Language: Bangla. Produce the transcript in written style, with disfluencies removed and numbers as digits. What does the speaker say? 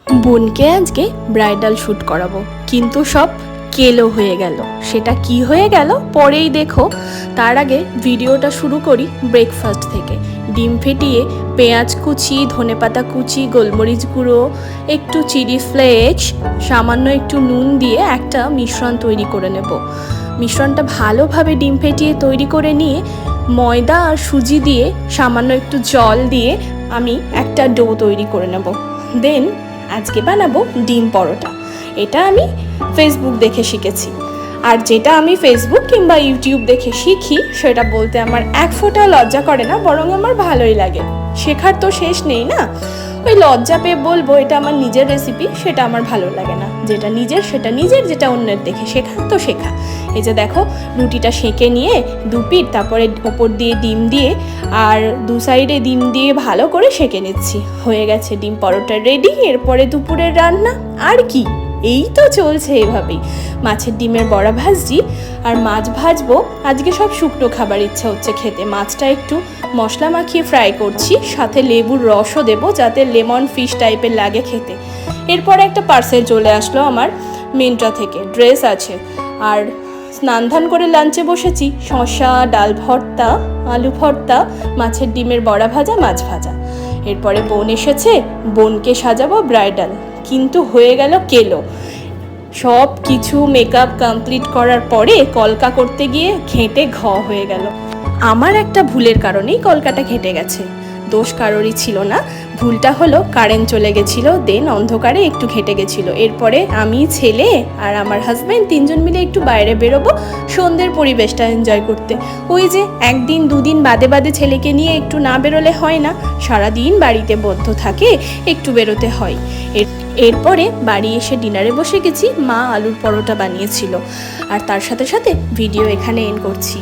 বোনকে আজকে ব্রাইডাল শ্যুট করাবো, কিন্তু সব কেলো হয়ে গেল। সেটা কি হয়ে গেল পরেই দেখো। তার আগে ভিডিওটা শুরু করি ব্রেকফাস্ট থেকে। ডিম ফেটিয়ে পেঁয়াজ কুচি, ধনেপাতা কুচি, গোলমরিচ গুঁড়ো, একটু চিলি ফ্লেক্স, সামান্য একটু নুন দিয়ে একটা মিশ্রণ তৈরি করে নেব। মিশ্রণটা ভালোভাবে ডিম ফেটিয়ে তৈরি করে নিয়ে ময়দা আর সুজি দিয়ে সামান্য একটু জল দিয়ে আমি একটা ডো তৈরি করে নেব। দেন আজকে বানাবো ডিম পরোটা। এটা আমি ফেসবুক দেখে শিখেছি, আর যেটা আমি ফেসবুক কিংবা ইউটিউব দেখে শিখি সেটা বলতে আমার এক ফোঁটা লজ্জা করে না, বরং আমার ভালোই লাগে। শেখার তো শেষ নেই না, ওই লজ্জা পেয়ে বলবো এটা আমার নিজের রেসিপি, সেটা আমার ভালো লাগে না। যেটা নিজের সেটা নিজের, যেটা অন্যের দেখে শেখা তো শেখা। এই যে দেখো, রুটিটা সেঁকে নিয়ে দু পিঠ, তারপরে ওপর দিয়ে ডিম দিয়ে আর দু সাইডে ডিম দিয়ে ভালো করে সেঁকে নিচ্ছি। হয়ে গেছে ডিম পরোটা রেডি। এরপরে দুপুরের রান্না আর কি, এই তো চলছে এভাবেই। মাছের ডিমের বড়া ভাজছি আর মাছ ভাজবো। আজকে সব শুকনো খাবার ইচ্ছা হচ্ছে খেতে। মাছটা একটু মশলা মাখিয়ে ফ্রাই করছি, সাথে লেবুর রসও দেবো যাতে লেমন ফিশ টাইপের লাগে খেতে। এরপরে একটা পার্সেল চলে আসলো আমার মিন্ত্রা থেকে, ড্রেস আছে। আর স্নান ধান করে লাঞ্চে বসেছি, শসা, ডাল ভর্তা, আলু ভর্তা, মাছের ডিমের বড়া ভাজা, মাছ ভাজা। এরপরে বোন এসেছে, বোনকে সাজাবো ব্রাইডাল, কিন্তু হয়ে গেল কেলো। সব কিছু মেকআপ কমপ্লিট করার পরে কলকা করতে গিয়ে ঘেঁটে হয়ে গেল। আমার একটা ভুলের কারণেই কলকাটা ঘেঁটে গেছে, দোষ কারোরই ছিল না। ভুলটা হলো কারেন্ট চলে গেছিলো, দেন অন্ধকারে একটু ঘেঁটে গেছিলো। এরপরে আমি, ছেলে আর আমার হাজব্যান্ড তিনজন মিলে একটু বাইরে বেরোবো সন্ধ্যের পরিবেশটা এনজয় করতে। ওই যে একদিন দুদিন বাদে বাদে ছেলেকে নিয়ে একটু না বেরোলে হয় না, সারাদিন বাড়িতে বদ্ধ থাকে, একটু বেরোতে হয়। এরপরে বাড়ি এসে ডিনারে বসে গেছি, মা আলুর পরোটা বানিয়েছিল। আর তার সাথে সাথে ভিডিও এখানে এন্ড করছি।